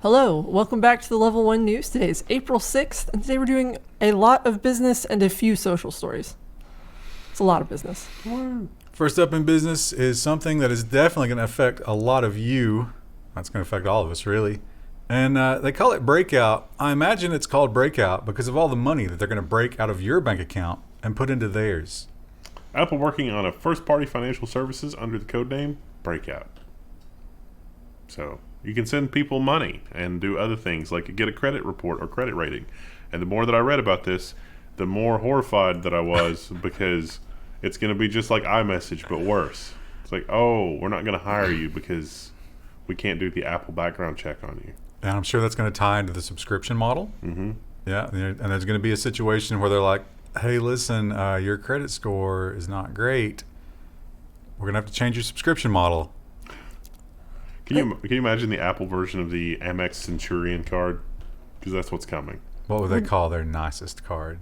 Hello, welcome back to the Level 1 News. Today is April 6th, and today we're doing a lot of business and a few social stories. It's a lot of business. First up in business is something that is definitely going to affect a lot of you. That's going to affect all of us, really. And they call it Breakout. I imagine it's called Breakout because of all the money that they're going to break out of your bank account and put into theirs. Apple working on a first-party financial services under the codename Breakout. So you can send people money and do other things like get a credit report or credit rating. And the more that I read about this, the more horrified that I was because it's going to be just like iMessage but worse. It's like, oh, we're not going to hire you because we can't do the Apple background check on you. And I'm sure that's going to tie into the subscription model. Mm-hmm. Yeah, and there's going to be a situation where they're like, hey, listen, your credit score is not great. We're going to have to change your subscription model. Can you imagine the Apple version of the Amex Centurion card? Because that's what's coming. What would they call their nicest card?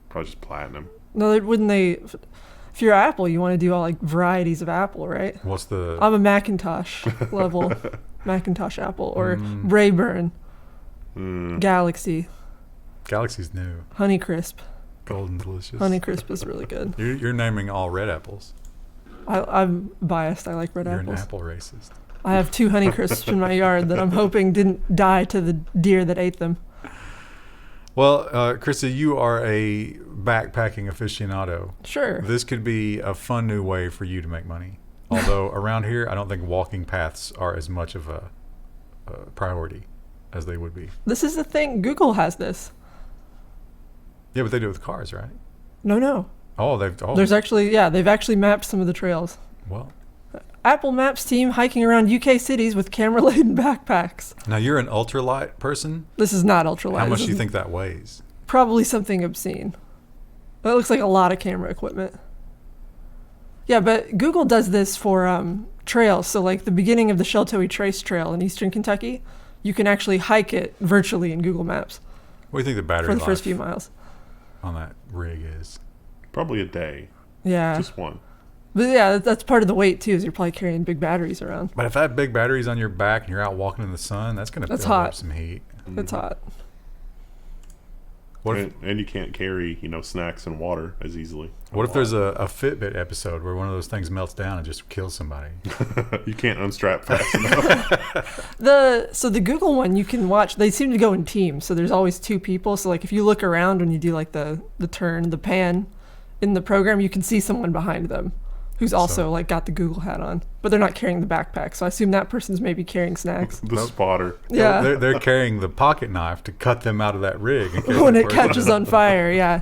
Probably just platinum. No, wouldn't they? If you're Apple, you want to do all like varieties of Apple, right? What's the... I'm a Macintosh level. Macintosh Apple or Rayburn. Galaxy. Galaxy's new. Honeycrisp. Golden delicious. Honeycrisp is really good. You're naming all red apples. I'm biased. I like red You're apples. an apple racist. I have 2 Honeycrisps in my yard that I'm hoping didn't die to the deer that ate them. Well, Krista, you are a backpacking aficionado. Sure. This could be a fun new way for you to make money. Although around here, I don't think walking paths are as much of a priority as they would be. This is the thing. Google has this. Yeah, but they do it with cars, right? No. Oh, There's actually, they've actually mapped some of the trails. Well, Apple Maps team hiking around UK cities with camera-laden backpacks. now you're an ultralight person. This is not ultralight. How much This do you is think that weighs? Probably something obscene. That looks like a lot of camera equipment. Yeah, but Google does this for trails. So like the beginning of the Sheltowee Trace Trail in eastern Kentucky, you can actually hike it virtually in Google Maps What do you think the battery for the life first few miles. on that rig is? Probably a day. Yeah. Just one. But yeah, that's part of the weight too, is you're probably carrying big batteries around. But if that big battery's on your back and you're out walking in the sun, that's going to build hot. up some heat. It's hot. What if, And you can't carry, snacks and water as easily. what if there's a Fitbit episode where one of those things melts down and just kills somebody? You can't unstrap fast enough. So the Google one you can watch, they seem to go in teams, so there's always 2 people. So like if you look around when you do like the turn, the pan in the program, you can see someone behind them who's also like got the Google hat on, but they're not carrying the backpack. So I assume that person's maybe carrying snacks. The spotter. Yeah. They're carrying the pocket knife to cut them out of that rig. in case When that it person- catches on fire, yeah.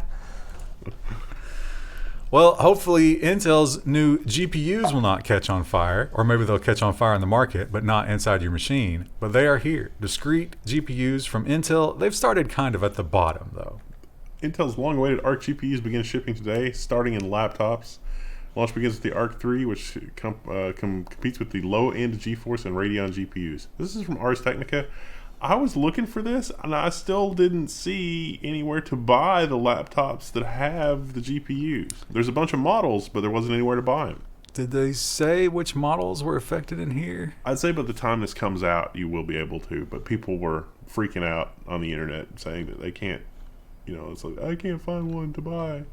Well, hopefully Intel's new GPUs will not catch on fire, or maybe they'll catch on fire in the market, but not inside your machine. But they are here. Discrete GPUs from Intel. They've started kind of at the bottom, though. Intel's long-awaited Arc GPUs begin shipping today, starting in laptops. Launch begins with the Arc 3, which competes with the low-end GeForce and Radeon GPUs. This is from Ars Technica. I was looking for this, and I still didn't see anywhere to buy the laptops that have the GPUs. There's a bunch of models, but there wasn't anywhere to buy them. Did they say which models were affected in here? I'd say by the time this comes out, you will be able to, but people were freaking out on the internet saying that they can't, it's like, I can't find one to buy.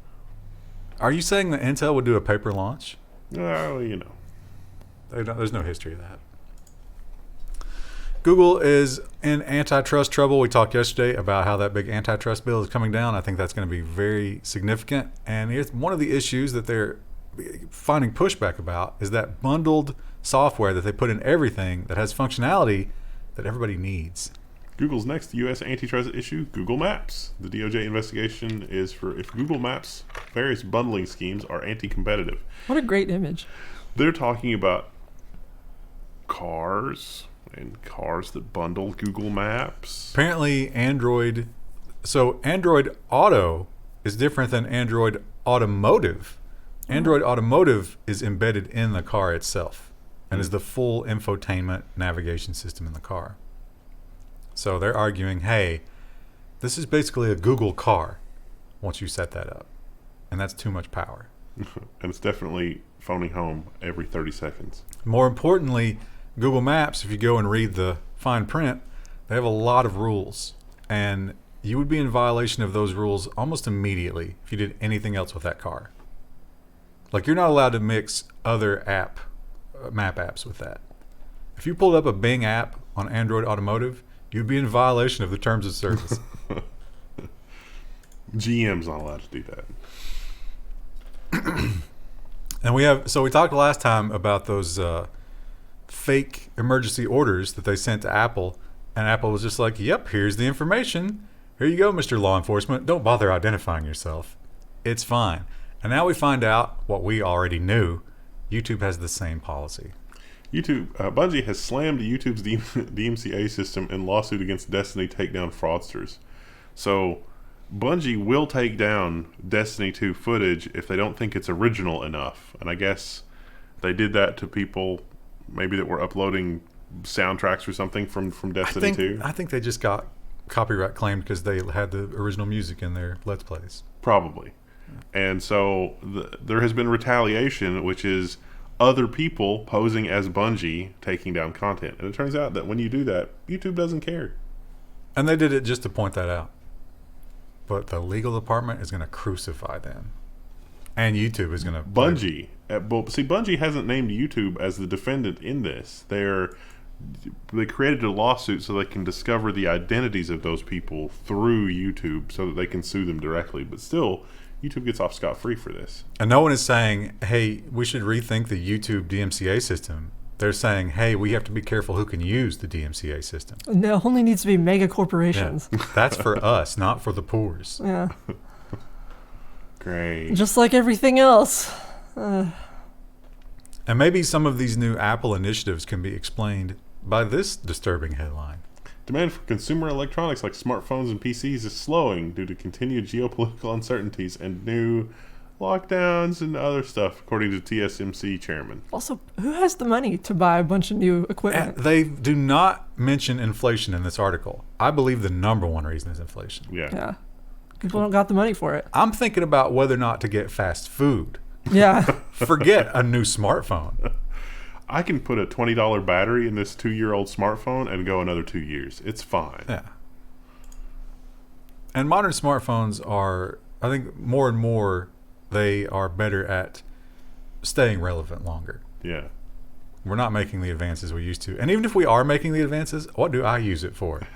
Are you saying that Intel would do a paper launch? Oh, There's no history of that. Google is in antitrust trouble. We talked yesterday about how that big antitrust bill is coming down. I think that's going to be very significant. And here's one of the issues that they're finding pushback about is that bundled software that they put in everything that has functionality that everybody needs. Google's next U.S. antitrust issue, Google Maps. The DOJ investigation is for if Google Maps' various bundling schemes are anti-competitive. What a great image. They're talking about cars and cars that bundle Google Maps. Apparently, Android Auto is different than Android Automotive. Android Automotive is embedded in the car itself and is the full infotainment navigation system in the car. So they're arguing, hey, this is basically a Google car once you set that up. And that's too much power. And it's definitely phoning home every 30 seconds. More importantly, Google Maps, if you go and read the fine print, they have a lot of rules. And you would be in violation of those rules almost immediately if you did anything else with that car. Like, you're not allowed to mix other map apps with that. If you pulled up a Bing app on Android Automotive, you'd be in violation of the terms of service. GM's not allowed to do that. And we talked last time about those fake emergency orders that they sent to Apple, and Apple was just like, yep, here's the information. Here you go, Mr. Law Enforcement. Don't bother identifying yourself. It's fine. And now we find out what we already knew. YouTube has the same policy. Bungie has slammed YouTube's DMCA system in lawsuit against Destiny takedown fraudsters. So Bungie will take down Destiny 2 footage if they don't think it's original enough. And I guess they did that to people maybe that were uploading soundtracks or something from Destiny 2. I think they just got copyright claimed because they had the original music in their Let's Plays. Probably. And so there has been retaliation, which is other people posing as Bungie taking down content. And it turns out that when you do that, YouTube doesn't care. And they did it just to point that out. But the legal department is going to crucify them. And YouTube is going to... Bungie. See, Bungie hasn't named YouTube as the defendant in this. They created a lawsuit so they can discover the identities of those people through YouTube so that they can sue them directly. But still, YouTube gets off scot-free for this. And no one is saying, hey, we should rethink the YouTube DMCA system. They're saying, hey, we have to be careful who can use the DMCA system. No, it only needs to be mega corporations. Yeah. That's for us, not for the poors. Yeah. Great. Just like everything else. And maybe some of these new Apple initiatives can be explained by this disturbing headline. Demand for consumer electronics like smartphones and PCs is slowing due to continued geopolitical uncertainties and new lockdowns and other stuff, according to TSMC chairman. Also, who has the money to buy a bunch of new equipment? And they do not mention inflation in this article. I believe the number one reason is inflation. Yeah. People don't got the money for it. I'm thinking about whether or not to get fast food. Yeah. Forget a new smartphone. I can put a $20 battery in this 2-year-old smartphone and go another 2 years. It's fine. Yeah. And modern smartphones are, I think, more and more, they are better at staying relevant longer. Yeah. We're not making the advances we used to. And even if we are making the advances, what do I use it for?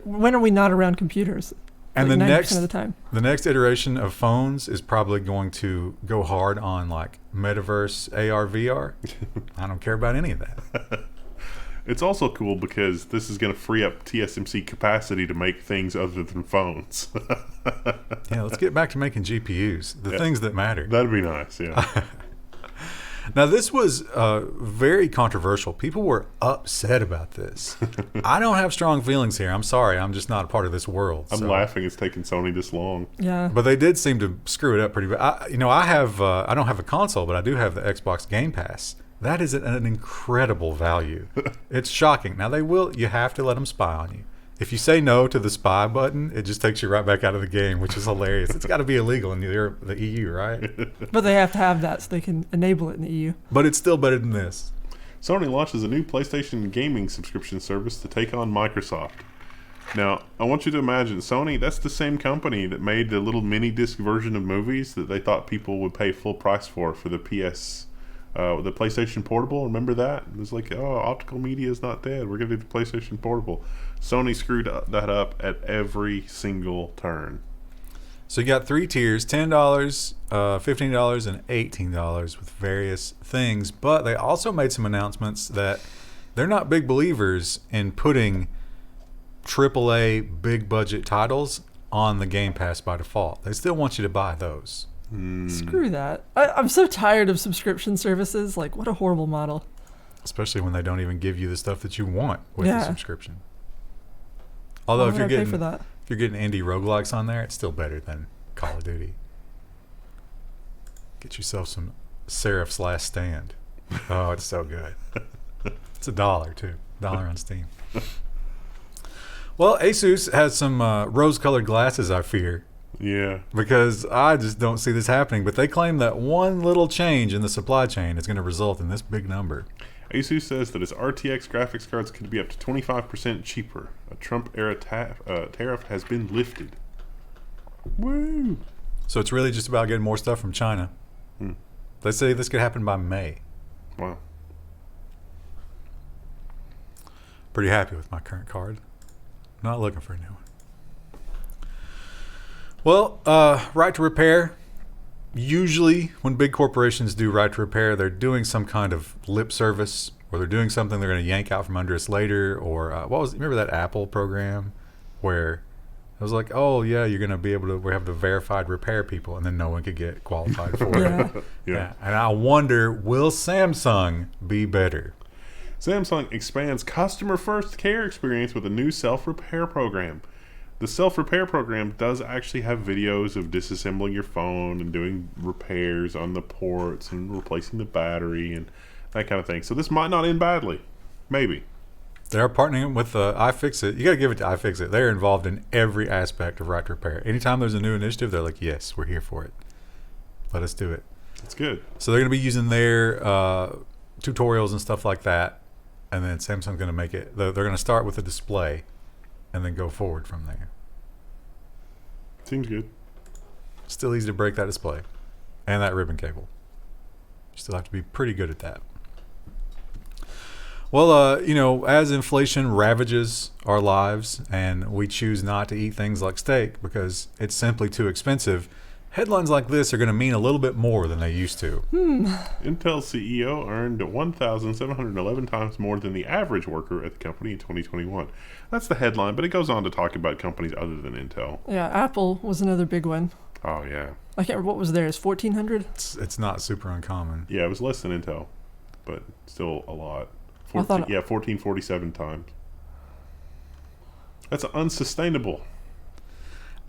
When are we not around computers? And like the 90% of the time. The next iteration of phones is probably going to go hard on like metaverse, AR, VR. I don't care about any of that. It's also cool because this is going to free up TSMC capacity to make things other than phones. Yeah, let's get back to making GPUs, the things that matter. That'd be nice, yeah. Now, this was very controversial. People were upset about this. I don't have strong feelings here. I'm sorry. I'm just not a part of this world. I'm laughing it's taken Sony this long. Yeah. But they did seem to screw it up pretty bad. I don't have a console, but I do have the Xbox Game Pass. That is an incredible value. It's shocking. Now, you have to let them spy on you. If you say no to the spy button, it just takes you right back out of the game, which is hilarious. It's got to be illegal in the EU, right? But they have to have that so they can enable it in the EU. But it's still better than this. Sony launches a new PlayStation gaming subscription service to take on Microsoft. Now, I want you to imagine, Sony, that's the same company that made the little mini disc version of movies that they thought people would pay full price for the the PlayStation Portable. Remember that? It was like, oh, optical media is not dead. We're going to do the PlayStation Portable. Sony screwed that up at every single turn. So you got 3 tiers, $10, $15, and $18 with various things. But they also made some announcements that they're not big believers in putting AAA big budget titles on the Game Pass by default. They still want you to buy those. Screw that. I'm so tired of subscription services. Like, what a horrible model. Especially when they don't even give you the stuff that you want with the subscription. Although if you're getting indie roguelikes on there, it's still better than Call of Duty. Get yourself some Seraph's Last Stand. Oh, it's so good. It's $1 too. $1 on Steam. Well, Asus has some rose-colored glasses, I fear. Yeah. Because I just don't see this happening. But they claim that one little change in the supply chain is going to result in this big number. Asus says that its RTX graphics cards could be up to 25% cheaper. A Trump-era tariff has been lifted. Woo! So it's really just about getting more stuff from China. They say this could happen by May. Wow. Pretty happy with my current card. Not looking for a new one. Well, right to repair. Usually when big corporations do right to repair, they're doing some kind of lip service, or they're doing something they're going to yank out from under us later. Or remember that Apple program where it was like, oh yeah, you're going to be able to, we have the verified repair people, and then no one could get qualified for it. Yeah. And I wonder, will Samsung be better? Samsung expands customer first care experience with a new self-repair program. The self-repair program does actually have videos of disassembling your phone and doing repairs on the ports and replacing the battery and that kind of thing. So this might not end badly. Maybe. They're partnering with iFixit. You got to give it to iFixit. They're involved in every aspect of right to repair. Anytime there's a new initiative, they're like, yes, we're here for it. Let us do it. That's good. So they're going to be using their tutorials and stuff like that. And then Samsung's going to make it. They're going to start with a display and then go forward from there. Seems good. Still easy to break that display and that ribbon cable. You still have to be pretty good at that. Well, as inflation ravages our lives and we choose not to eat things like steak because it's simply too expensive, headlines like this are going to mean a little bit more than they used to. Intel CEO earned 1,711 times more than the average worker at the company in 2021. That's the headline, but it goes on to talk about companies other than Intel. Yeah, Apple was another big one. Oh, yeah. I can't remember what was theirs, 1,400? It's not super uncommon. Yeah, it was less than Intel, but still a lot. 1,447 times. That's unsustainable.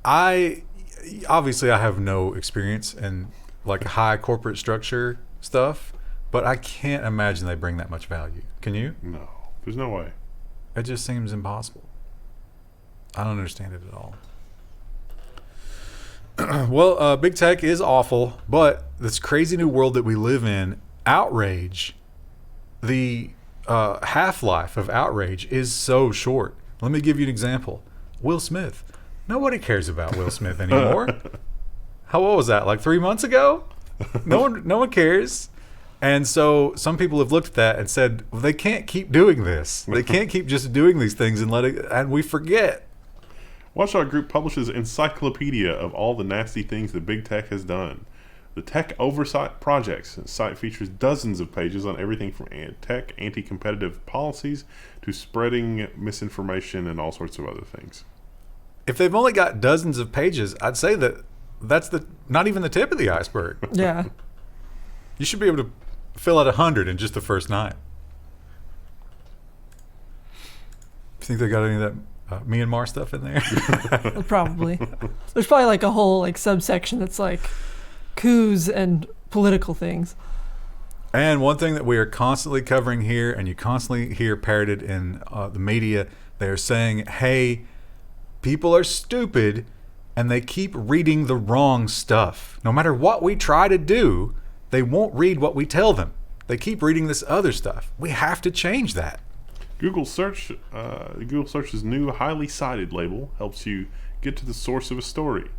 Obviously I have no experience in like high corporate structure stuff, but I can't imagine they bring that much value. Can you? No, there's no way. It just seems impossible. I don't understand it at all. Well, big tech is awful, but this crazy new world that we live in, outrage, the half-life of outrage is so short. Let me give you an example. Will Smith. Nobody cares about Will Smith anymore. How old was that? Like 3 months ago? No one cares. And so some people have looked at that and said, well, they can't keep doing this. They can't keep just doing these things and we forget. Watchdog Group publishes encyclopedia of all the nasty things that big tech has done. The Tech Oversight Projects site features dozens of pages on everything from tech anti-competitive policies to spreading misinformation and all sorts of other things. If they've only got dozens of pages, I'd say that's not even the tip of the iceberg. Yeah. You should be able to fill out 100 in just the first night. You think they got any of that Myanmar stuff in there? Probably. There's probably like a whole like subsection that's like coups and political things. And one thing that we are constantly covering here, and you constantly hear parroted in the media, they're saying, hey, people are stupid and they keep reading the wrong stuff. No matter what we try to do, they won't read what we tell them. They keep reading this other stuff. We have to change that. Google Search's new highly cited label helps you get to the source of a story.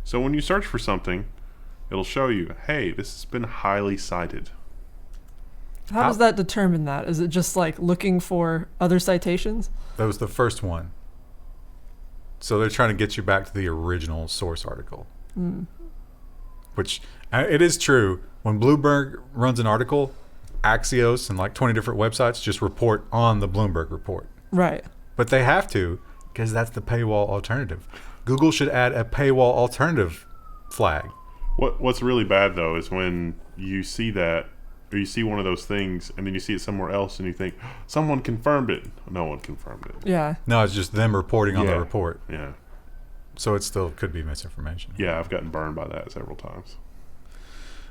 So when you search for something, it'll show you, hey, this has been highly cited. How does that determine that? Is it just like looking for other citations? That was the first one. So they're trying to get you back to the original source article. Which, it is true. When Bloomberg runs an article, Axios and like 20 different websites just report on the Bloomberg report. Right. But they have to, because that's the paywall alternative. Google should add a paywall alternative flag. What's really bad, though, is when you see that, or you see one of those things, and then you see it somewhere else, and you think, someone confirmed it. No one confirmed it. Yeah. No, it's just them reporting on the report. Yeah. So it still could be misinformation. Yeah, I've gotten burned by that several times.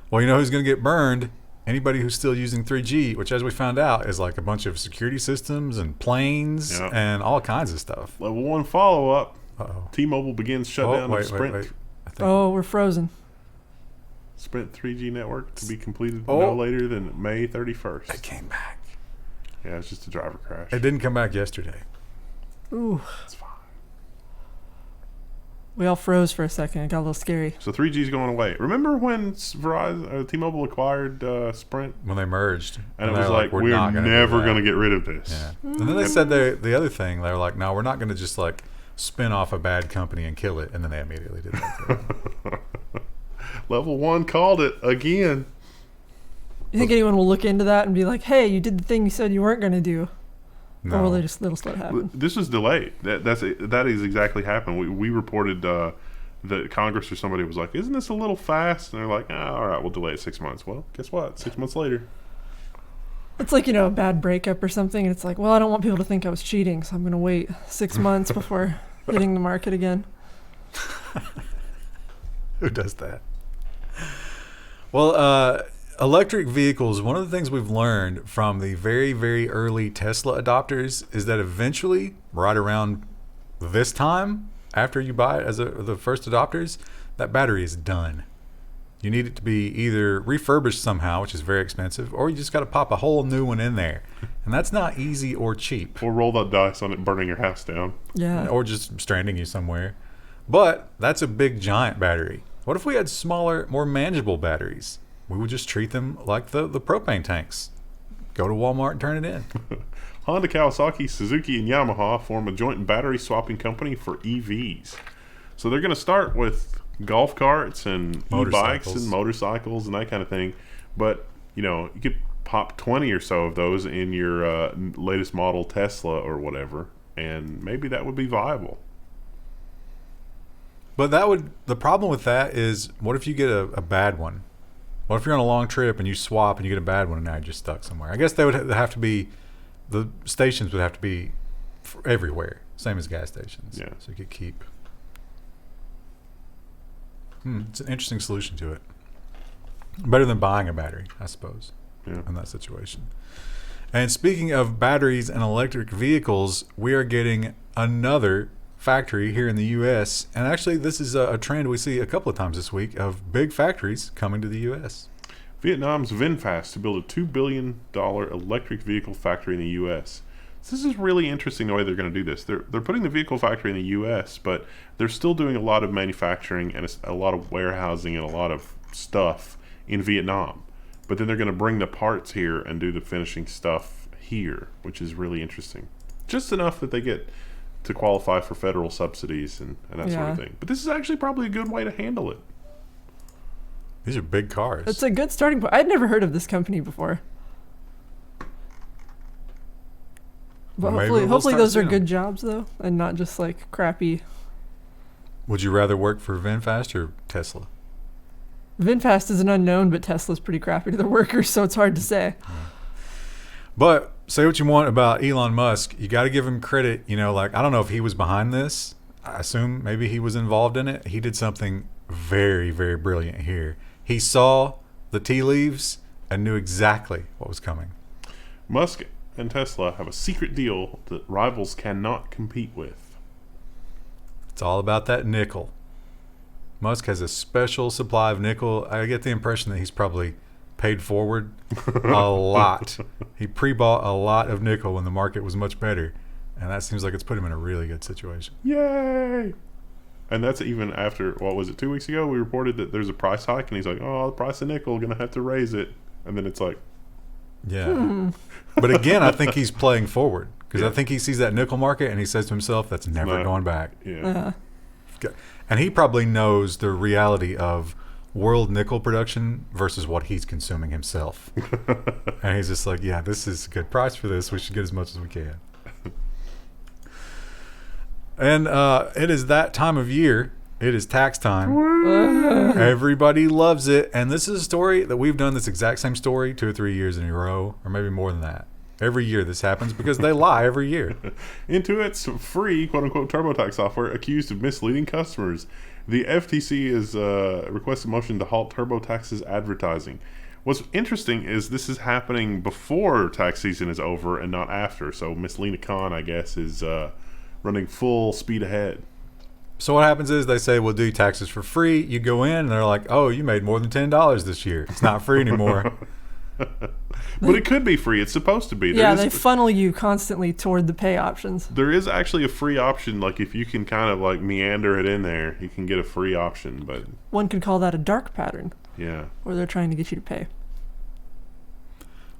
Well, you know who's going to get burned? Anybody who's still using 3G, which, as we found out, is like a bunch of security systems and planes and all kinds of stuff. Level 1 follow-up. Uh-oh. T-Mobile begins shutdown of Sprint. Wait. I think We're frozen. Sprint 3G network to be completed no later than May 31st. It came back. Yeah, it's just a driver crash. It didn't come back yesterday. Ooh. It's fine. We all froze for a second. It got a little scary. So 3G's going away. Remember when Verizon, T-Mobile acquired Sprint? When they merged. And it they was were like, we're not gonna do never that." going to get rid of this. Yeah. And then they said the other thing. They were like, no, we're not going to just like spin off a bad company and kill it. And then they immediately did that. Too. Level 1 called it again. You think anyone will look into that and be like, hey, you did the thing you said you weren't going to do? No. Or will they just let it happen? This was delayed. That is exactly happened. We reported that Congress or somebody was like, isn't this a little fast? And they're like, all right, we'll delay it 6 months. Well, guess what? 6 months later. It's like, a bad breakup or something. And it's like, well, I don't want people to think I was cheating, so I'm going to wait 6 months before hitting the market again. Who does that? Well, electric vehicles, one of the things we've learned from the very, very early Tesla adopters is that eventually, right around this time, after you buy it as the first adopters, that battery is done. You need it to be either refurbished somehow, which is very expensive, or you just got to pop a whole new one in there. And that's not easy or cheap. Or roll that dice on it burning your house down. Yeah. Or just stranding you somewhere. But that's a big, giant battery. What if we had smaller, more manageable batteries? We would just treat them like the propane tanks. Go to Walmart and turn it in. Honda, Kawasaki, Suzuki, and Yamaha form a joint battery swapping company for EVs. So they're going to start with golf carts and e-bikes and motorcycles and that kind of thing. But, you could pop 20 or so of those in your latest model Tesla or whatever, and maybe that would be viable. But the problem with that is, what if you get a bad one? What if you're on a long trip and you swap and you get a bad one and now you're just stuck somewhere? I guess they would have to be, the stations would have to be everywhere, same as gas stations. Yeah. So you could keep. It's an interesting solution to it. Better than buying a battery, I suppose, in that situation. And speaking of batteries and electric vehicles, we are getting another factory here in the U.S. And actually, this is a trend we see a couple of times this week of big factories coming to the U.S. Vietnam's Vinfast to build a $2 billion electric vehicle factory in the U.S. So this is really interesting the way they're going to do this. They're putting the vehicle factory in the U.S., but they're still doing a lot of manufacturing and a lot of warehousing and a lot of stuff in Vietnam. But then they're going to bring the parts here and do the finishing stuff here, which is really interesting. Just enough that they get to qualify for federal subsidies and that sort of thing. But this is actually probably a good way to handle it. These are big cars. It's a good starting point. I'd never heard of this company before. But Well, hopefully those are good jobs, though, and not just like crappy. Would you rather work for Vinfast or Tesla? Vinfast is an unknown, but Tesla's pretty crappy to their workers, so it's hard to say. But say what you want about Elon Musk, you got to give him credit. I don't know if he was behind this. I assume maybe he was involved in it. He did something very, very brilliant here. He saw the tea leaves and knew exactly what was coming. Musk and Tesla have a secret deal that rivals cannot compete with. It's all about that nickel. Musk has a special supply of nickel. I get the impression that he's probably paid forward a lot. He pre-bought a lot of nickel when the market was much better, and that seems like it's put him in a really good situation. Yay! And that's even after, 2 weeks ago, we reported that there's a price hike, and he's like, the price of nickel, going to have to raise it. And then it's like... Yeah. But again, I think he's playing forward, because I think he sees that nickel market, and he says to himself, that's never going back. Yeah. And he probably knows the reality of world nickel production versus what he's consuming himself. And he's just like, yeah, this is a good price for this. We should get as much as we can. And it is that time of year. It is tax time. Everybody loves it. And this is a story that we've done this exact same story 2 or 3 years in a row, or maybe more than that. Every year this happens because they lie every year. Intuit's free, quote-unquote, TurboTax software accused of misleading customers. The FTC has requested a motion to halt TurboTax's advertising. What's interesting is this is happening before tax season is over and not after. So Miss Lena Khan, I guess, is running full speed ahead. So what happens is they say, we'll do taxes for free. You go in and they're like, oh, you made more than $10 this year. It's not free anymore. But it could be free. It's supposed to be. They funnel you constantly toward the pay options. There is actually a free option. Like if you can kind of like meander it in there, you can get a free option. But one could call that a dark pattern. Yeah. Where they're trying to get you to pay.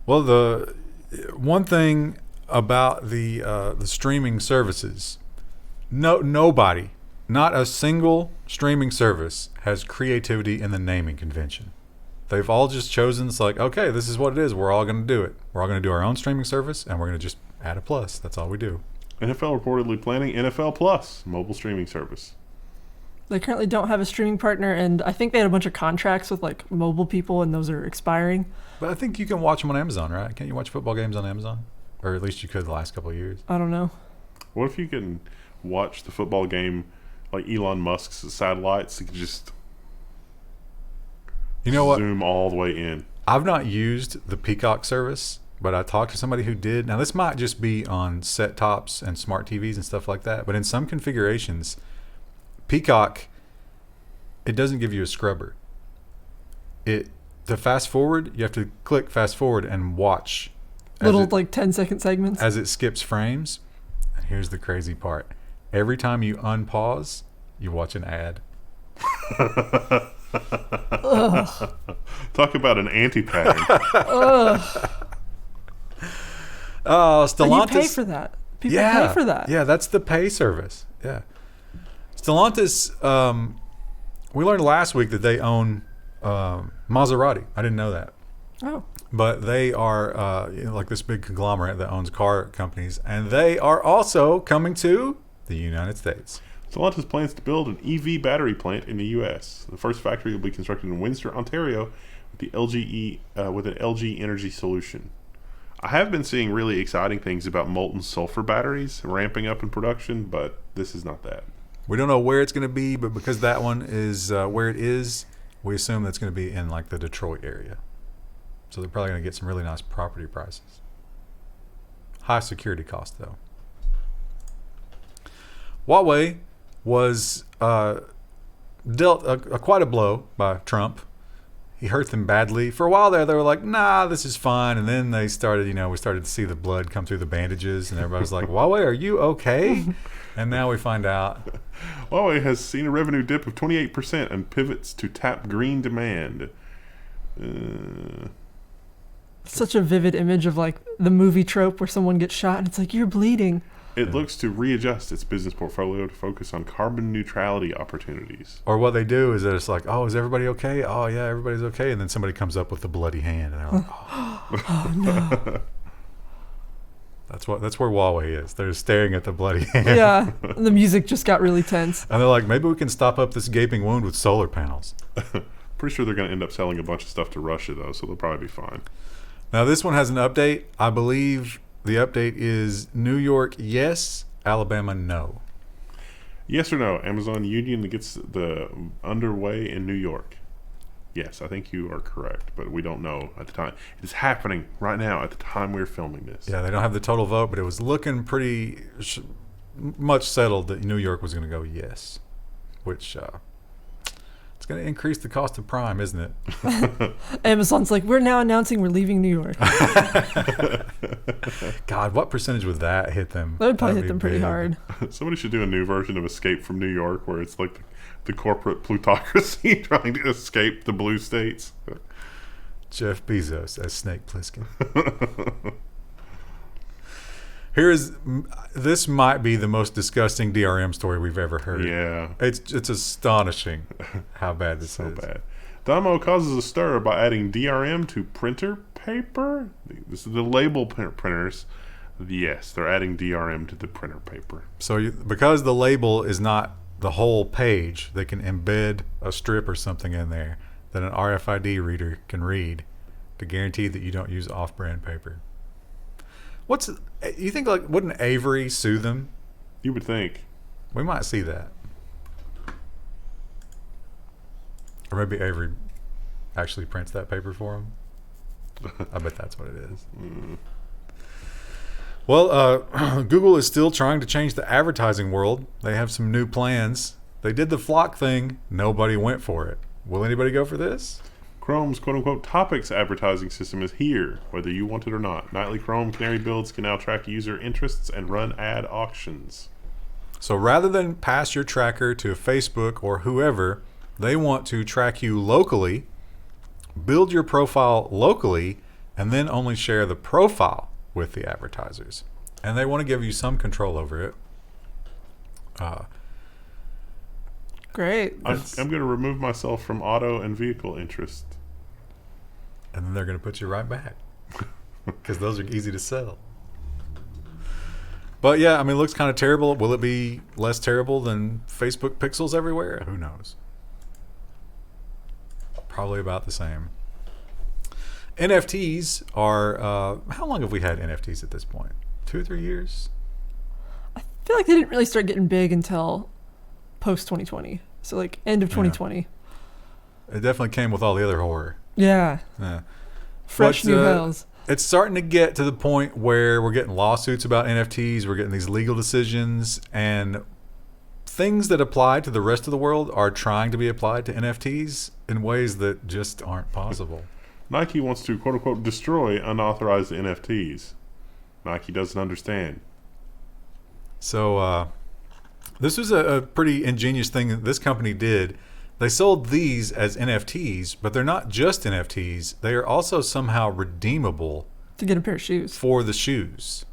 Well, the one thing about the streaming services, nobody, not a single streaming service has creativity in the naming convention. They've all just chosen, it's like, okay, this is what it is. We're all going to do it. We're all going to do our own streaming service, and we're going to just add a plus. That's all we do. NFL reportedly planning NFL Plus, mobile streaming service. They currently don't have a streaming partner, and I think they had a bunch of contracts with like mobile people, and those are expiring. But I think you can watch them on Amazon, right? Can't you watch football games on Amazon? Or at least you could the last couple of years. I don't know. What if you can watch the football game like Elon Musk's satellites? You can just... You know what? Zoom all the way in. I've not used the Peacock service, but I talked to somebody who did. Now, this might just be on set tops and smart TVs and stuff like that, but in some configurations, Peacock, it doesn't give you a scrubber. To fast forward, you have to click fast forward and watch. Little like 10-second segments. As it skips frames. And here's the crazy part. Every time you unpause, you watch an ad. Talk about an anti-pattern. Stellantis. And you pay for that. People pay for that. Yeah, that's the pay service. Yeah. Stellantis, we learned last week that they own Maserati. I didn't know that. Oh. But they are like this big conglomerate that owns car companies, and they are also coming to the United States. Stellantis plans to build an EV battery plant in the U.S. The first factory will be constructed in Windsor, Ontario, with an LG Energy solution. I have been seeing really exciting things about molten sulfur batteries ramping up in production, but this is not that. We don't know where it's going to be, but because that one is where it is, we assume that's going to be in like the Detroit area. So they're probably going to get some really nice property prices. High security cost, though. Huawei was dealt quite a blow by Trump. He hurt them badly. For a while there, they were like, nah, this is fine. And then they started, we started to see the blood come through the bandages. And everybody was like, Huawei, are you okay? And now we find out. Huawei has seen a revenue dip of 28% and pivots to tap green demand. Such a vivid image of like the movie trope where someone gets shot and it's like, you're bleeding. It looks to readjust its business portfolio to focus on carbon neutrality opportunities. Or what they do is it's like, oh, is everybody okay? Oh, yeah, everybody's okay. And then somebody comes up with a bloody hand. And they're like, oh no. That's where Huawei is. They're staring at the bloody hand. Yeah, the music just got really tense. And they're like, maybe we can stop up this gaping wound with solar panels. Pretty sure they're going to end up selling a bunch of stuff to Russia, though, so they'll probably be fine. Now, this one has an update. I believe the update is New York, yes. Alabama, no. Yes or no? Amazon Union gets the underway in New York. Yes, I think you are correct, but we don't know at the time. It is happening right now at the time we're filming this. Yeah, they don't have the total vote, but it was looking pretty much settled that New York was going to go yes, which it's going to increase the cost of Prime, isn't it? Amazon's like, we're now announcing we're leaving New York. God, what percentage would that hit them? That would probably hit them pretty hard. Somebody should do a new version of Escape from New York where it's like the corporate plutocracy trying to escape the blue states. Jeff Bezos as Snake Plissken. This might be the most disgusting DRM story we've ever heard. Yeah. It's astonishing how bad this is. Bad. Dymo causes a stir by adding DRM to printer paper. This is the label printers. Yes, they're adding DRM to the printer paper. So because the label is not the whole page, they can embed a strip or something in there that an RFID reader can read to guarantee that you don't use off-brand paper. You think, like, wouldn't Avery sue them? You would think. We might see that. Or maybe Avery actually prints that paper for them. I bet that's what it is. Well, Google is still trying to change the advertising world. They have some new plans. They did the flock thing. Nobody went for it. Will anybody go for this? Chrome's quote-unquote topics advertising system is here, whether you want it or not. Nightly Chrome Canary builds can now track user interests and run ad auctions. So rather than pass your tracker to Facebook or whoever, they want to track you locally, build your profile locally, and then only share the profile with the advertisers. And they want to give you some control over it. Great. I'm going to remove myself from auto and vehicle interest. And then they're going to put you right back because those are easy to sell. But yeah, I mean, it looks kind of terrible. Will it be less terrible than Facebook pixels everywhere? Who knows? Probably about the same. NFTs are, how long have we had NFTs at this point? 2 or 3 years? I feel like they didn't really start getting big until post 2020. So like end of 2020. It definitely came with all the other horror. Yeah. Yeah. Fresh new hells. It's starting to get to the point where we're getting lawsuits about NFTs. We're getting these legal decisions, and things that apply to the rest of the world are trying to be applied to NFTs in ways that just aren't possible. Nike wants to quote-unquote destroy unauthorized NFTs. Nike doesn't understand. So this was a pretty ingenious thing that this company did. They sold these as NFTs, but they're not just NFTs. They are also somehow redeemable To get a pair of shoes. for the shoes.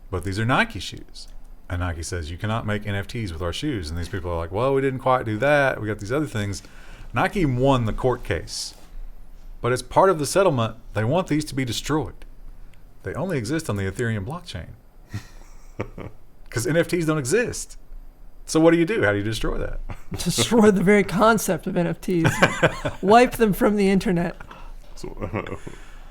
But these are Nike shoes. And Nike says, you cannot make NFTs with our shoes. And these people are like, well, we didn't quite do that. We got these other things. Nike won the court case. But as part of the settlement, they want these to be destroyed. They only exist on the Ethereum blockchain. Because NFTs don't exist. So what do you do? How do you destroy that? Destroy the very concept of NFTs. Wipe them from the internet. So,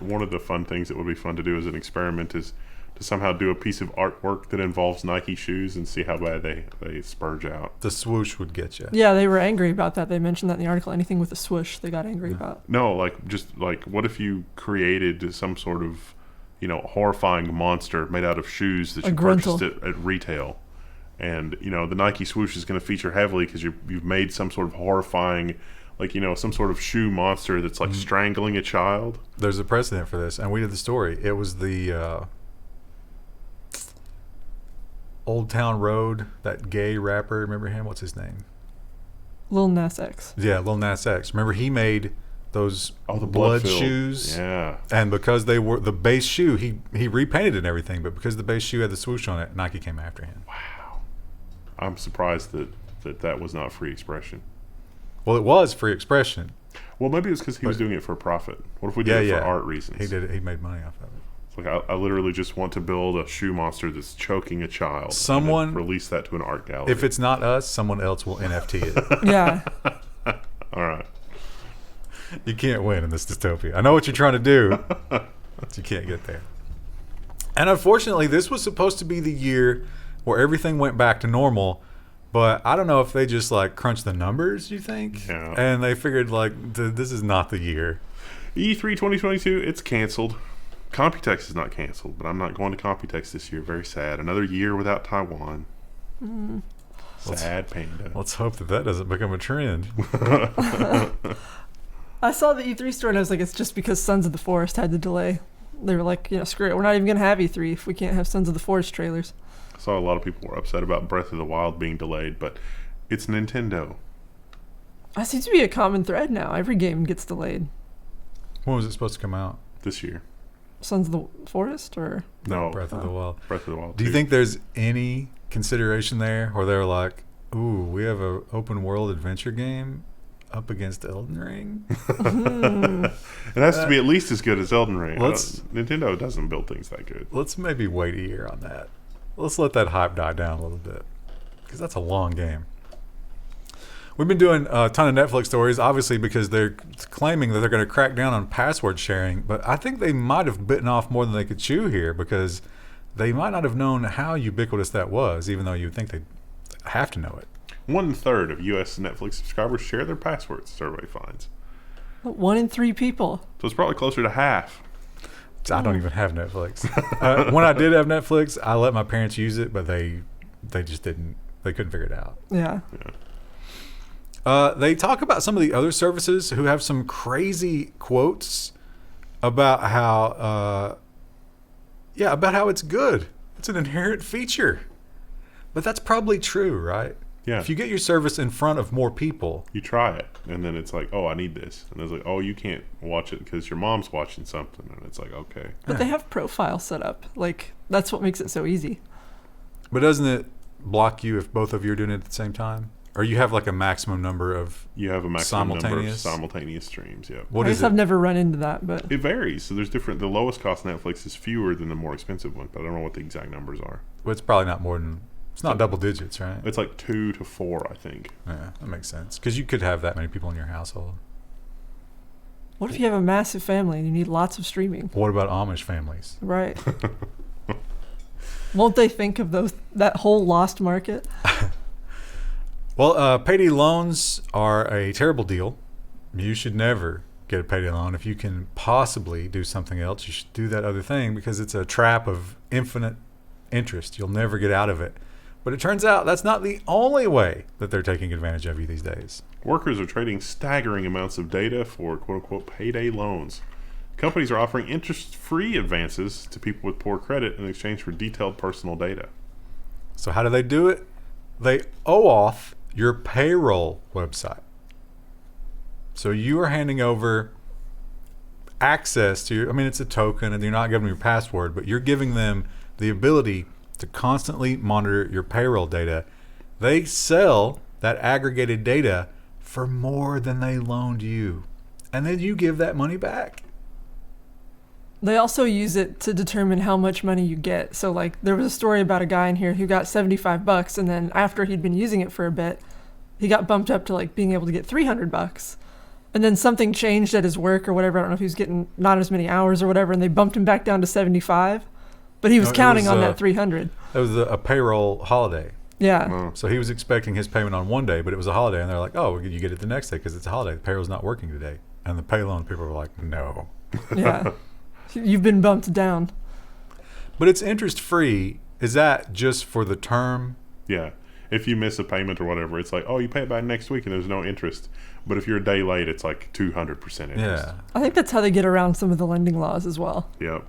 one of the fun things that would be fun to do as an experiment is to somehow do a piece of artwork that involves Nike shoes and see how bad they spurge out. The swoosh would get you. Yeah, they were angry about that. They mentioned that in the article. Anything with a swoosh, they got angry about. No, what if you created some sort of, horrifying monster made out of shoes that you purchased at retail? And, the Nike swoosh is going to feature heavily because you've made some sort of horrifying, some sort of shoe monster that's like strangling a child. There's a precedent for this, and we did the story. It was the Old Town Road, that gay rapper. Remember him? What's his name? Lil Nas X. Yeah, Lil Nas X. Remember he made those the blood blood-filled shoes? Yeah. And because they were the base shoe, he repainted it and everything, but because the base shoe had the swoosh on it, Nike came after him. Wow. I'm surprised that was not free expression. Well, it was free expression. Well, maybe it was because he was doing it for profit. What if we did it for art reasons? He did it. He made money off of it. It's like I literally just want to build a shoe monster that's choking a child. Someone and then release that to an art gallery. If it's not us, someone else will NFT it. Yeah. All right. You can't win in this dystopia. I know what you're trying to do, but you can't get there. And unfortunately, this was supposed to be the year where everything went back to normal, but I don't know if they just crunched the numbers, you think? Yeah. And they figured this is not the year. E3 2022, it's canceled. Computex is not canceled, but I'm not going to Computex this year. Very sad. Another year without Taiwan. Sad panda. Let's hope that doesn't become a trend. I saw the E3 story and I was like, it's just because Sons of the Forest had to delay. They were like, screw it. We're not even going to have E3 if we can't have Sons of the Forest trailers. I saw a lot of people were upset about Breath of the Wild being delayed, but it's Nintendo. That seems to be a common thread now. Every game gets delayed. When was it supposed to come out? This year. Sons of the Forest or? No. Breath of the Wild. Breath of the Wild. Do you think there's any consideration there where they're like, ooh, we have an open world adventure game up against Elden Ring? It has to be at least as good as Elden Ring. Nintendo doesn't build things that good. Let's maybe wait a year on that. Let's let that hype die down a little bit, because that's a long game. We've been doing a ton of Netflix stories, obviously, because they're claiming that they're going to crack down on password sharing, but I think they might have bitten off more than they could chew here, because they might not have known how ubiquitous that was, even though you'd think they'd have to know it. 1/3 of U.S. Netflix subscribers share their passwords, survey finds. 1 in 3 people. So it's probably closer to half. I don't even have Netflix. When I did have Netflix, I let my parents use it, but they just didn't. They couldn't figure it out. Yeah. They talk about some of the other services who have some crazy quotes about how, about how it's good. It's an inherent feature. But that's probably true, right? Yeah. If you get your service in front of more people, You try it, and then it's like, oh, I need this. And it's like, oh, you can't watch it because your mom's watching something. And it's like, okay. But they have profile set up. Like, that's what makes it so easy. but doesn't it block you if both of you are doing it at the same time? Or you have like a maximum number of You have a maximum number of Simultaneous? simultaneous streams, yeah. what I is guess I've it? never run into that, but It varies. So there's different. The lowest cost Netflix is fewer than the more expensive one, but I don't know what the exact numbers are. Well, it's probably not more than, it's not double digits, right? It's like 2 to 4, I think. Yeah, that makes sense. Because you could have that many people in your household. what if you have a massive family and you need lots of streaming? What about Amish families? Right. Won't they think of that whole lost market? Well, payday loans are a terrible deal. You should never get a payday loan. If you can possibly do something else, you should do that other thing because it's a trap of infinite interest. You'll never get out of it. But it turns out that's not the only way that they're taking advantage of you these days. Workers are trading staggering amounts of data for quote-unquote payday loans. Companies are offering interest-free advances to people with poor credit in exchange for detailed personal data. So how do they do it? They owe off your payroll website. So you are handing over access to your, I mean, it's a token and you're not giving them your password, but you're giving them the ability to constantly monitor your payroll data. They sell that aggregated data for more than they loaned you. And then you give that money back. They also use it to determine how much money you get. So, like, there was a story about a guy in here who got $75, and then after he'd been using it for a bit, he got bumped up to like being able to get $300. And then something changed at his work or whatever. I don't know if he was getting not as many hours or whatever, and they bumped him back down to 75. But he was No, it counting was, on that 300. That was a payroll holiday. Yeah. Oh. So he was expecting his payment on one day, but it was a holiday. And they're like, oh, you get it the next day because it's a holiday. The payroll's not working today. And the pay loan people were like, no. Yeah. You've been bumped down. But it's interest free. Is that just for the term? Yeah. If you miss a payment or whatever, it's like, oh, you pay it back next week and there's no interest. But if you're a day late, it's like 200% interest. Yeah. I think that's how they get around some of the lending laws as well. Yep.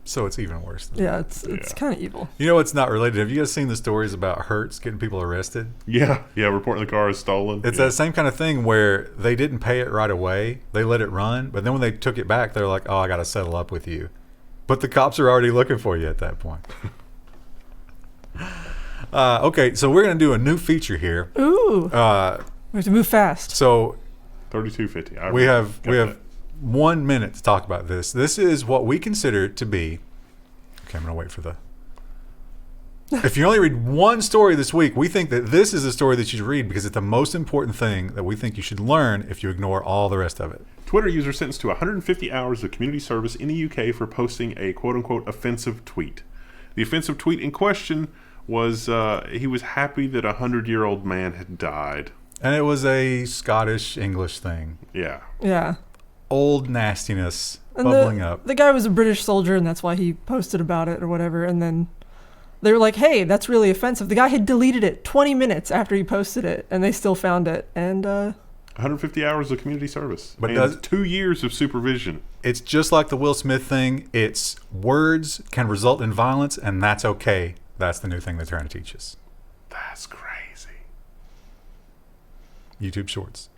So it's even worse. Than Yeah, it's Yeah. kind of evil. You know what's not related? Have you guys seen the stories about Hertz getting people arrested? Yeah. Yeah. Reporting the car is stolen. It's yeah. that same kind of thing where they didn't pay it right away. They let it run. But then when they took it back, they're like, oh, I got to settle up with you. But the cops are already looking for you at that point. Okay, so we're going to do a new feature here. Ooh. We have to move fast. So 3250. we have 1 minute to talk about this. This is what we consider to be. Okay, I'm gonna wait for the. If you only read one story this week, we think that this is a story that you should read because it's the most important thing that we think you should learn if you ignore all the rest of it. Twitter user sentenced to 150 hours of community service in the UK for posting a quote-unquote offensive tweet. The offensive tweet in question was he was happy that a 100-year-old man had died. And it was a Scottish English thing. Yeah. Yeah. Old nastiness And bubbling up. The guy was a British soldier, and that's why he posted about it or whatever. And then they were like, hey, that's really offensive. The guy had deleted it 20 minutes after he posted it, and they still found it. And 150 hours of community service. But and 2 years of supervision. It's just like the Will Smith thing. It's words can result in violence, and that's okay. That's the new thing they're trying to teach us. That's crazy. YouTube Shorts.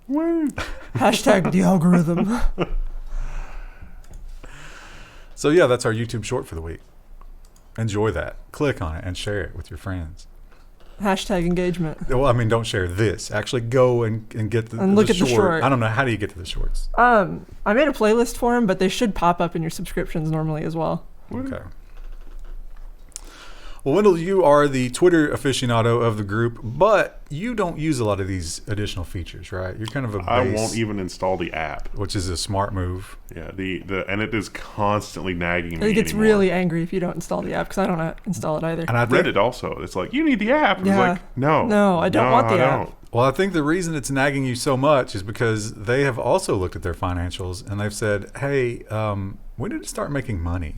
Woo. hashtag the algorithm. So yeah, that's our YouTube short for the week. Enjoy that. Click on it and share it with your friends. Hashtag engagement. Well, I mean, don't share this. Actually go and get the, And look at the short. I don't know. How do you get to the shorts? I made a playlist for them, but they should pop up in your subscriptions normally as well. Okay. Well, Wendell, you are the Twitter aficionado of the group, but you don't use a lot of these additional features, right? You're kind of a base, I won't even install the app. which is a smart move. Yeah, the and it is constantly nagging me. It gets anymore. really angry if you don't install the app because I don't install it either. And I think, Reddit also. It's like, you need the app. It's Yeah. like, no. No, I don't want the I app. don't. well, I think the reason it's nagging you so much is because they have also looked at their financials and they've said, hey, we need to start making money.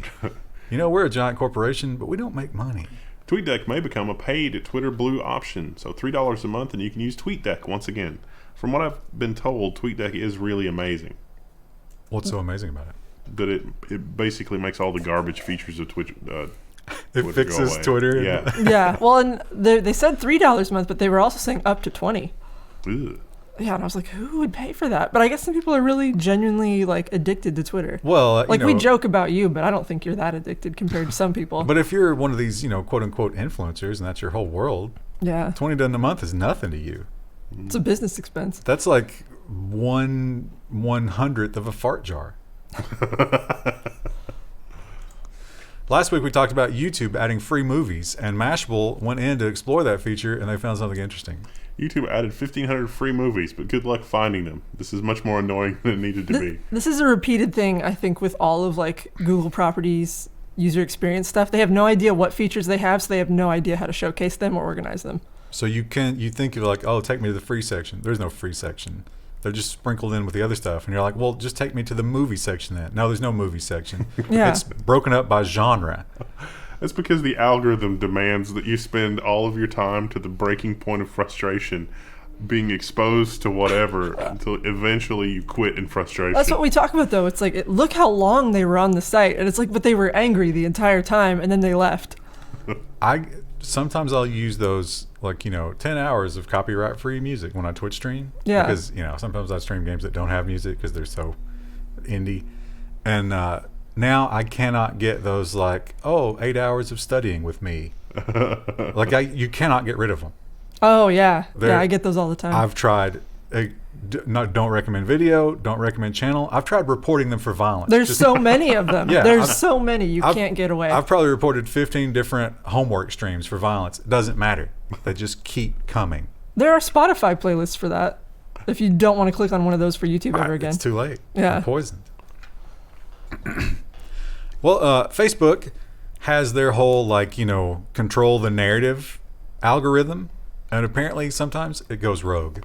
You know, we're a giant corporation, but we don't make money. TweetDeck may become a paid Twitter Blue option, so $3 a month and you can use TweetDeck once again. From what I've been told, TweetDeck is really amazing. What's so amazing about it? That it basically makes all the garbage features of Twitch. It fixes Twitter. Yeah. Yeah. Well, and they said $3 a month, but they were also saying up to $20. Ugh. Yeah, and I was like, who would pay for that? But I guess some people are really genuinely like addicted to Twitter. Well, like we joke about you, but I don't think you're that addicted compared to some people. But if you're one of these, quote unquote influencers, and that's your whole world, yeah, $20 a month is nothing to you. It's a business expense. That's like 1/100th of a fart jar. Last week we talked about YouTube adding free movies, and Mashable went in to explore that feature, and they found something interesting. YouTube added 1,500 free movies, but good luck finding them. This is much more annoying than it needed to be. This is a repeated thing, I think, with all of like Google properties, user experience stuff. They have no idea what features they have, so they have no idea how to showcase them or organize them. So you think you're like, oh, take me to the free section. There's no free section. They're just sprinkled in with the other stuff. And you're like, well, just take me to the movie section then. No, there's no movie section. Yeah. It's broken up by genre. That's because the algorithm demands that you spend all of your time to the breaking point of frustration, being exposed to whatever until eventually you quit in frustration. That's what we talk about, though. It's like, look how long they were on the site. And it's like, but they were angry the entire time, and then they left. Sometimes I'll use those, 10 hours of copyright-free music when I Twitch stream. Yeah. Because, sometimes I stream games that don't have music because they're so indie. And now I cannot get those 8 hours of studying with me. You cannot get rid of them. Oh, yeah. Yeah, I get those all the time. I've tried, don't recommend video, don't recommend channel. I've tried reporting them for violence. There's so many of them. Yeah, There's so many you can't get away. I've probably reported 15 different homework streams for violence. It doesn't matter. They just keep coming. There are Spotify playlists for that. If you don't want to click on one of those for YouTube ever again. It's too late. Yeah. You're poisoned. Well, Facebook has their whole control the narrative algorithm, and apparently sometimes it goes rogue.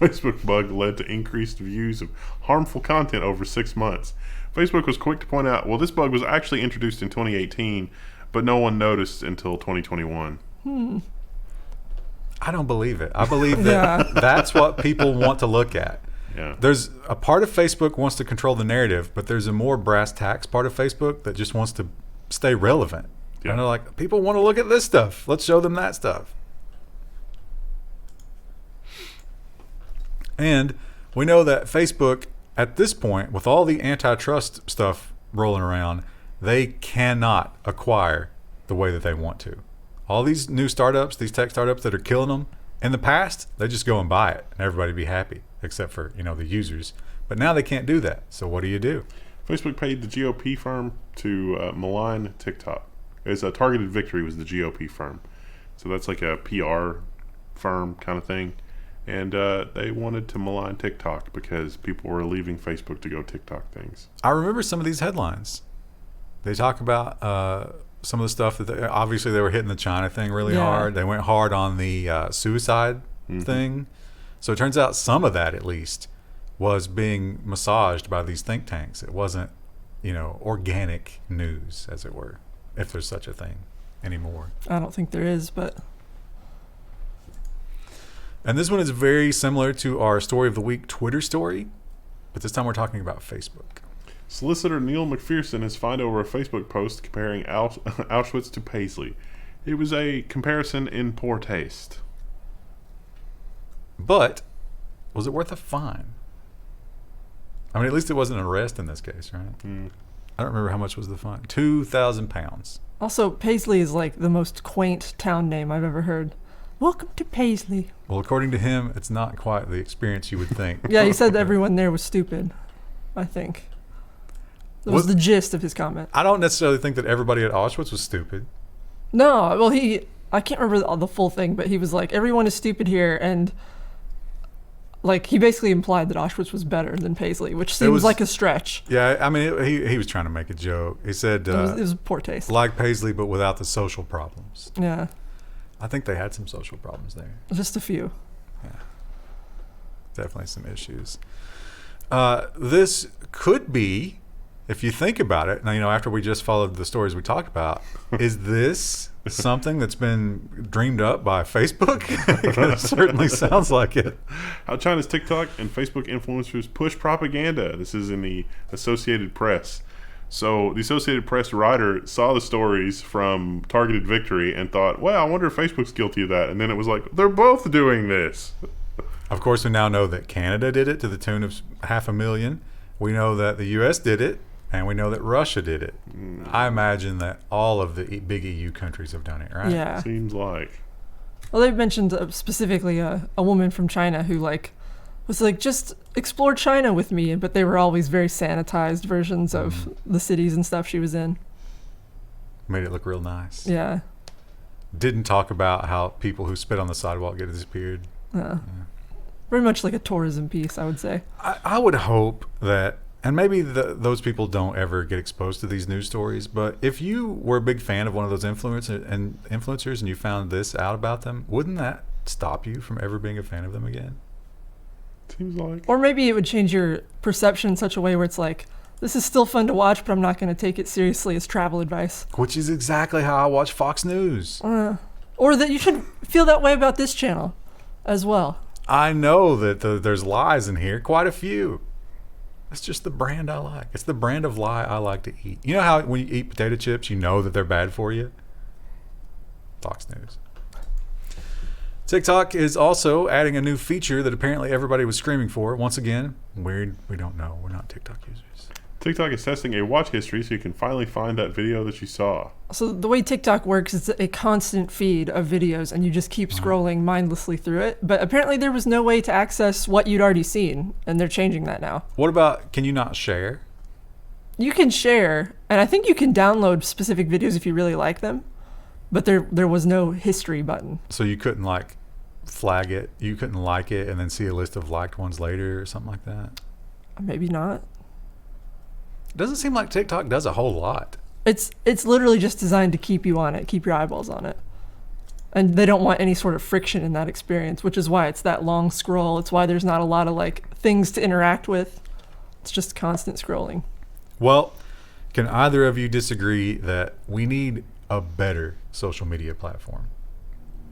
Facebook bug led to increased views of harmful content over 6 months. Facebook was quick to point out, well, this bug was actually introduced in 2018, but no one noticed until 2021. I don't believe it. I believe that that's what people want to look at. Yeah. There's a part of Facebook wants to control the narrative, but there's a more brass tacks part of Facebook that just wants to stay relevant. Yeah. And they're like, people want to look at this stuff. Let's show them that stuff. And we know that Facebook, at this point, with all the antitrust stuff rolling around, they cannot acquire the way that they want to. All these new startups, these tech startups that are killing them, in the past, they just go and buy it and everybody be happy, except for, the users. But now they can't do that. So what do? Facebook paid the GOP firm to malign TikTok. It's a targeted victory was the GOP firm. So that's like a PR firm kind of thing. And they wanted to malign TikTok because people were leaving Facebook to go TikTok things. I remember some of these headlines. They talk about some of the stuff that obviously they were hitting the China thing really hard. They went hard on the suicide thing. So it turns out some of that, at least, was being massaged by these think tanks. It wasn't, organic news, as it were, if there's such a thing anymore. I don't think there is, but... And this one is very similar to our Story of the Week Twitter story, but this time we're talking about Facebook. Solicitor Neil McPherson has fined over a Facebook post comparing Auschwitz to Paisley. It was a comparison in poor taste. But was it worth a fine? I mean, at least it wasn't an arrest in this case, right? I don't remember how much was the fine. £2,000. Also, Paisley is like the most quaint town name I've ever heard. Welcome to Paisley. Well, according to him, it's not quite the experience you would think. Yeah, he said everyone there was stupid, I think. That was the gist of his comment. I don't necessarily think that everybody at Auschwitz was stupid. No, well, I can't remember the full thing, but he was like, everyone is stupid here, and he basically implied that Auschwitz was better than Paisley, which seems like a stretch. Yeah, I mean, he was trying to make a joke. He said... it was poor taste. Like Paisley, but without the social problems. Yeah. I think they had some social problems there. Just a few. Yeah. Definitely some issues. This could be if you think about it, now, after we just followed the stories we talked about, is this something that's been dreamed up by Facebook? It certainly sounds like it. How China's TikTok and Facebook influencers push propaganda. This is in the Associated Press. So the Associated Press writer saw the stories from Targeted Victory and thought, well, I wonder if Facebook's guilty of that. And then it was like, they're both doing this. Of course, we now know that Canada did it to the tune of 500,000. We know that the U.S. did it, and we know that Russia did it. I imagine that all of the big EU countries have done it, right? Yeah. Seems like. Well, they've mentioned specifically a woman from China who was like, just explore China with me, but they were always very sanitized versions of the cities and stuff she was in. Made it look real nice. Yeah. Didn't talk about how people who spit on the sidewalk get disappeared. Very much like a tourism piece, I would say. I would hope that, and maybe those people don't ever get exposed to these news stories, but if you were a big fan of one of those influencers and you found this out about them, wouldn't that stop you from ever being a fan of them again? Seems like. Or maybe it would change your perception in such a way where it's like, this is still fun to watch, but I'm not going to take it seriously as travel advice. Which is exactly how I watch Fox News. Or that you should feel that way about this channel as well. I know that there's lies in here, quite a few. It's just the brand I like. It's the brand of lie I like to eat. You know how when you eat potato chips, you know that they're bad for you? Fox News. TikTok is also adding a new feature that apparently everybody was screaming for. Once again, we don't know. We're not TikTok users. TikTok is testing a watch history so you can finally find that video that you saw. So the way TikTok works is a constant feed of videos, and you just keep scrolling mindlessly through it. But apparently there was no way to access what you'd already seen, and they're changing that now. What about, can you not share? You can share, and I think you can download specific videos if you really like them, but there was no history button. So you couldn't flag it, you couldn't like it and then see a list of liked ones later or something like that? Maybe not. It doesn't seem like TikTok does a whole lot. It's literally just designed to keep you on it, keep your eyeballs on it. And they don't want any sort of friction in that experience, which is why it's that long scroll. It's why there's not a lot of things to interact with. It's just constant scrolling. Well, can either of you disagree that we need a better social media platform?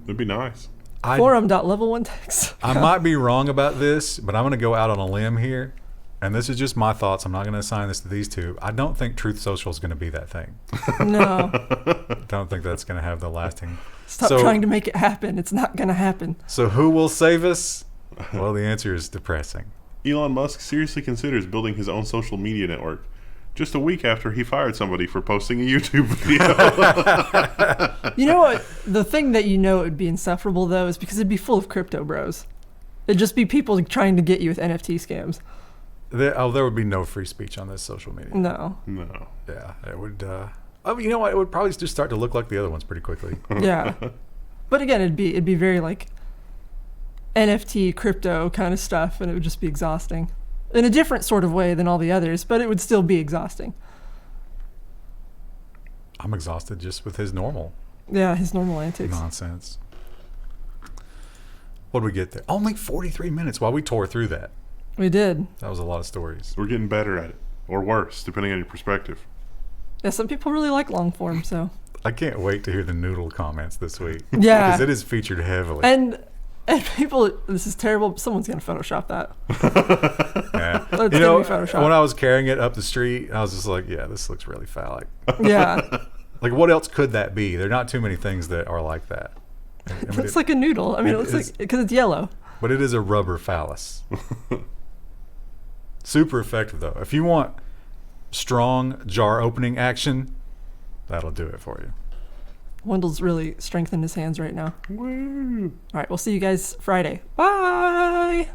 It'd be nice. Forum.level1text. I might be wrong about this, but I'm going to go out on a limb here. And this is just my thoughts. I'm not going to assign this to these two. I don't think Truth Social is going to be that thing. No. Don't think that's going to have the lasting. Stop trying to make it happen. It's not going to happen. So who will save us? Well, the answer is depressing. Elon Musk seriously considers building his own social media network just a week after he fired somebody for posting a YouTube video. You know what? The thing that it would be insufferable, though, is because it'd be full of crypto bros. It'd just be people trying to get you with NFT scams. There would be no free speech on this social media. No. Yeah, it would. You know what? It would probably just start to look like the other ones pretty quickly. Yeah, but again, it'd be very NFT crypto kind of stuff, and it would just be exhausting in a different sort of way than all the others. But it would still be exhausting. I'm exhausted just with his normal. Yeah, his normal antics. Nonsense. What did we get there? Only 43 minutes while we tore through that. We did. That was a lot of stories. We're getting better at it, or worse, depending on your perspective. Yeah, some people really like long form, so. I can't wait to hear the noodle comments this week. Yeah. Because it is featured heavily. And people, this is terrible. Someone's going to Photoshop that. Yeah. It's going to be Photoshopped. When I was carrying it up the street, I was just like, yeah, this looks really phallic. Yeah. What else could that be? There are not too many things that are like that. It looks like a noodle. I mean, it looks like, because it's yellow. But it is a rubber phallus. Super effective, though. If you want strong jar opening action, that'll do it for you. Wendell's really strengthened his hands right now. Woo! All right, we'll see you guys Friday. Bye!